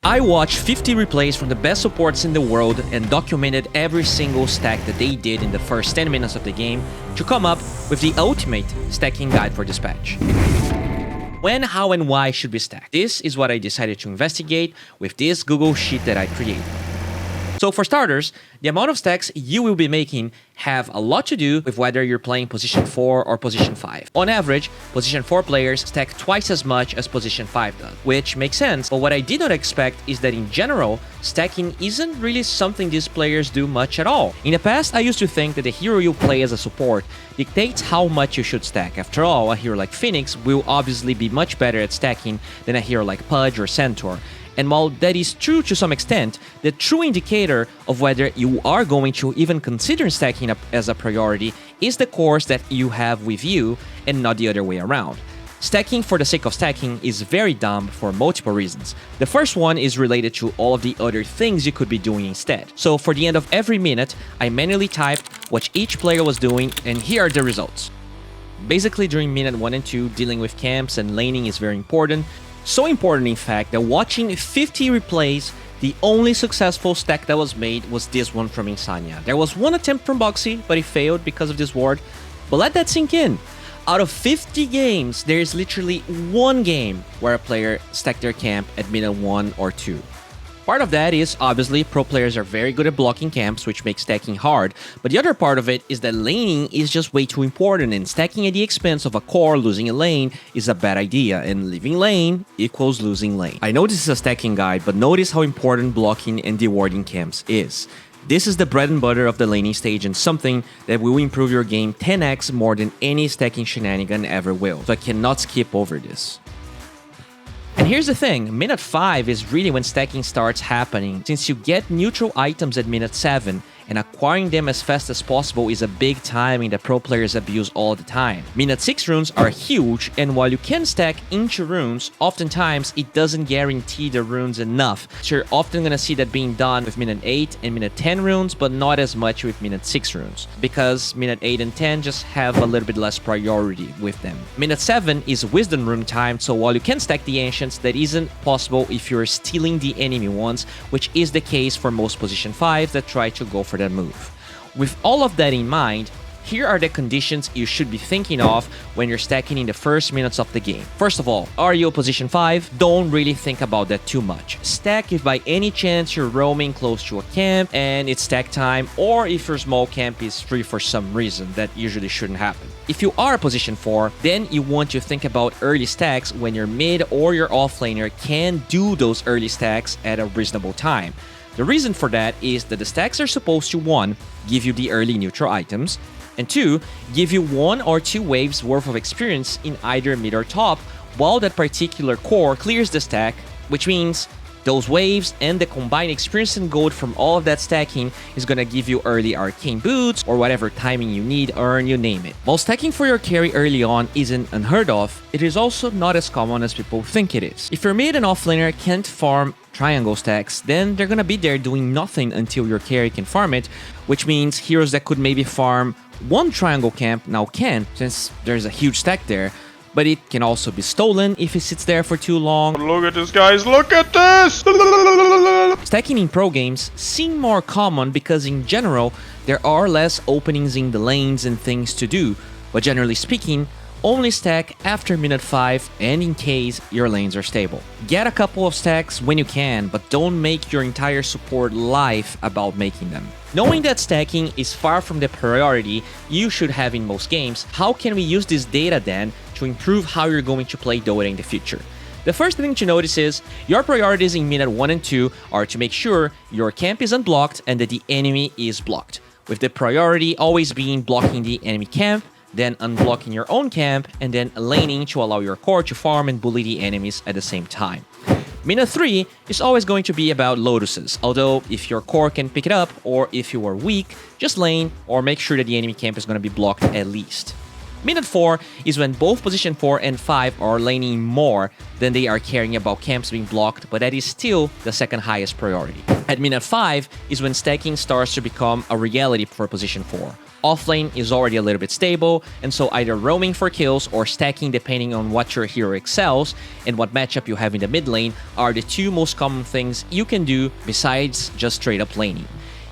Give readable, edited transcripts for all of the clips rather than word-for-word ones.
I watched 50 replays from the best supports in the world and documented every single stack that they did in the first 10 minutes of the game to come up with the ultimate stacking guide for dispatch. When, how, and why should we stack? This is what I decided to investigate with this Google Sheet that I created. So for starters, the amount of stacks you will be making have a lot to do with whether you're playing position 4 or position 5. On average, position 4 players stack twice as much as position 5 does, which makes sense, but what I did not expect is that in general, stacking isn't really something these players do much at all. In the past, I used to think that the hero you play as a support dictates how much you should stack. After all, a hero like Phoenix will obviously be much better at stacking than a hero like Pudge or Centaur. And while that is true to some extent, the true indicator of whether you are going to even consider stacking up as a priority is the cores that you have with you and not the other way around. Stacking for the sake of stacking is very dumb for multiple reasons. The first one is related to all of the other things you could be doing instead. So for the end of every minute, I manually typed what each player was doing, and here are the results. Basically, during minute 1 and 2, dealing with camps and laning is very important. So important, in fact, that watching 50 replays, the only successful stack that was made was this one from Insania. There was one attempt from Boxy, but it failed because of this ward. But let that sink in. Out of 50 games, there is literally one game where a player stacked their camp at minute 1 or 2. Part of that is, obviously, pro players are very good at blocking camps, which makes stacking hard, but the other part of it is that laning is just way too important, and stacking at the expense of a core losing a lane is a bad idea, and leaving lane equals losing lane. I know this is a stacking guide, but notice how important blocking and dewarding camps is. This is the bread and butter of the laning stage and something that will improve your game 10x more than any stacking shenanigan ever will, so I cannot skip over this. And here's the thing, minute 5 is really when stacking starts happening, since you get neutral items at minute 7, and acquiring them as fast as possible is a big timing that pro players abuse all the time. Minute 6 runes are huge, and while you can stack into runes, oftentimes it doesn't guarantee the runes enough. So you're often gonna see that being done with minute 8 and minute 10 runes, but not as much with minute 6 runes, because minute 8 and 10 just have a little bit less priority with them. Minute 7 is wisdom rune time, so while you can stack the ancients, that isn't possible if you're stealing the enemy ones, which is the case for most position 5s that try to go for that move. With all of that in mind, here are the conditions you should be thinking of when you're stacking in the first minutes of the game. First of all, are you a position 5? Don't really think about that too much. Stack if by any chance you're roaming close to a camp and it's stack time, or if your small camp is free for some reason. That usually shouldn't happen. If you are a position 4, then you want to think about early stacks when your mid or your offlaner can do those early stacks at a reasonable time. The reason for that is that the stacks are supposed to 1. Give you the early neutral items, and 2. Give you 1 or 2 waves worth of experience in either mid or top while that particular core clears the stack, which means those waves and the combined experience and gold from all of that stacking is gonna give you early arcane boots or whatever timing you need, earn, you name it. While stacking for your carry early on isn't unheard of, it is also not as common as people think it is. If your mid and offlaner can't farm triangle stacks, then they're gonna be there doing nothing until your carry can farm it, which means heroes that could maybe farm 1 triangle camp now can, since there's a huge stack there, but it can also be stolen if it sits there for too long. Look at this, guys, look at this! Stacking in pro games seem more common because in general, there are less openings in the lanes and things to do, but generally speaking, only stack after minute 5 and in case your lanes are stable. Get a couple of stacks when you can, but don't make your entire support life about making them. Knowing that stacking is far from the priority you should have in most games, how can we use this data then to improve how you're going to play Dota in the future? The first thing to notice is your priorities in minute 1 and 2 are to make sure your camp is unblocked and that the enemy is blocked, with the priority always being blocking the enemy camp, then unblocking your own camp, and then laning to allow your core to farm and bully the enemies at the same time. Minute 3 is always going to be about lotuses, although if your core can pick it up, or if you are weak, just lane or make sure that the enemy camp is going to be blocked at least. Minute 4 is when both position 4 and 5 are laning more than they are caring about camps being blocked, but that is still the second highest priority. At minute 5 is when stacking starts to become a reality for position 4. Offlane is already a little bit stable, and so either roaming for kills or stacking depending on what your hero excels and what matchup you have in the mid lane are the two most common things you can do besides just straight up laning.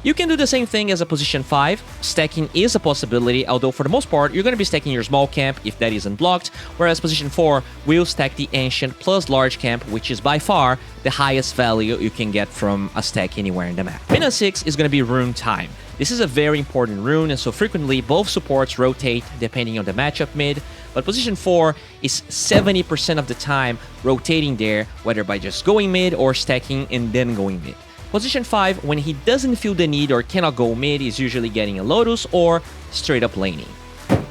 You can do the same thing as a position 5. Stacking is a possibility, although for the most part, you're going to be stacking your small camp if that isn't blocked, whereas position 4 will stack the ancient plus large camp, which is by far the highest value you can get from a stack anywhere in the map. Minute 6 is going to be rune time. This is a very important rune, and so frequently both supports rotate depending on the matchup mid, but position 4 is 70% of the time rotating there, whether by just going mid or stacking and then going mid. Position 5, when he doesn't feel the need or cannot go mid, is usually getting a Lotus or straight up laning.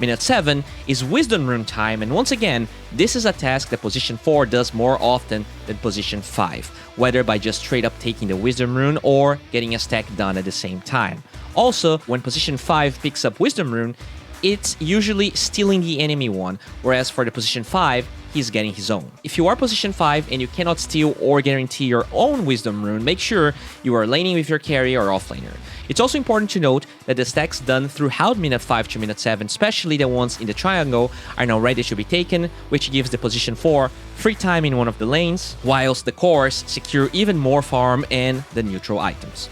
Minute 7 is Wisdom Rune time, and once again, this is a task that position 4 does more often than position 5, whether by just straight up taking the Wisdom Rune or getting a stack done at the same time. Also, when position 5 picks up Wisdom Rune, it's usually stealing the enemy one, whereas for the position 5, he's getting his own. If you are position 5 and you cannot steal or guarantee your own Wisdom Rune, make sure you are laning with your carry or offlaner. It's also important to note that the stacks done throughout minute 5 to minute 7, especially the ones in the triangle, are now ready to be taken, which gives the position 4 free time in one of the lanes, whilst the cores secure even more farm and the neutral items.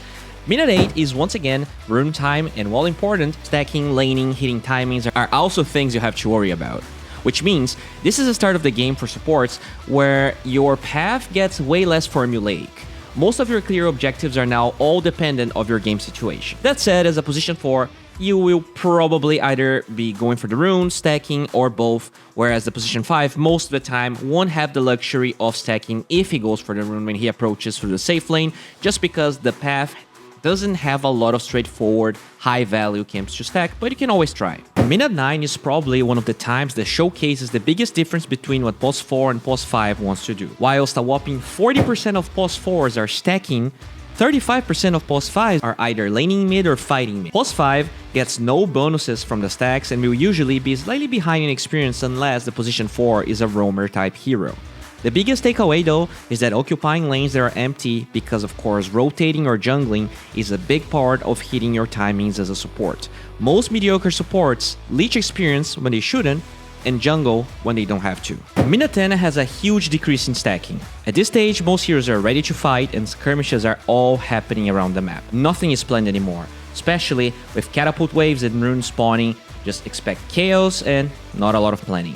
Minute 8 is once again rune time, and while important, stacking, laning, hitting timings are also things you have to worry about. Which means this is the start of the game for supports where your path gets way less formulaic. Most of your clear objectives are now all dependent of your game situation. That said, as a position 4, you will probably either be going for the rune, stacking, or both, whereas the position 5 most of the time won't have the luxury of stacking if he goes for the rune when he approaches through the safe lane, just because the path doesn't have a lot of straightforward, high-value camps to stack, but you can always try. Minute 9 is probably one of the times that showcases the biggest difference between what POS 4 and POS 5 wants to do. Whilst a whopping 40% of POS 4s are stacking, 35% of POS 5s are either laning mid or fighting mid. POS 5 gets no bonuses from the stacks and will usually be slightly behind in experience unless the position 4 is a roamer type hero. The biggest takeaway though is that occupying lanes that are empty because of course rotating or jungling is a big part of hitting your timings as a support. Most mediocre supports leech experience when they shouldn't and jungle when they don't have to. Minute 10 has a huge decrease in stacking. At this stage, most heroes are ready to fight and skirmishes are all happening around the map. Nothing is planned anymore, especially with catapult waves and runes spawning. Just expect chaos and not a lot of planning.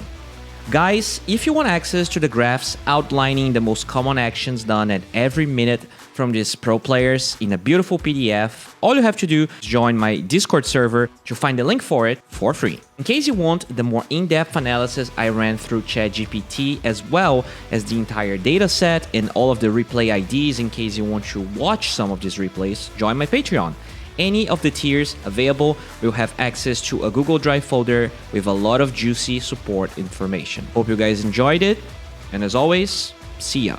Guys, if you want access to the graphs outlining the most common actions done at every minute from these pro players in a beautiful PDF, all you have to do is join my Discord server to find the link for it for free. In case you want the more in-depth analysis I ran through ChatGPT, as well as the entire dataset and all of the replay IDs in case you want to watch some of these replays, join my Patreon. Any of the tiers available will have access to a Google Drive folder with a lot of juicy support information. Hope you guys enjoyed it, and as always, see ya.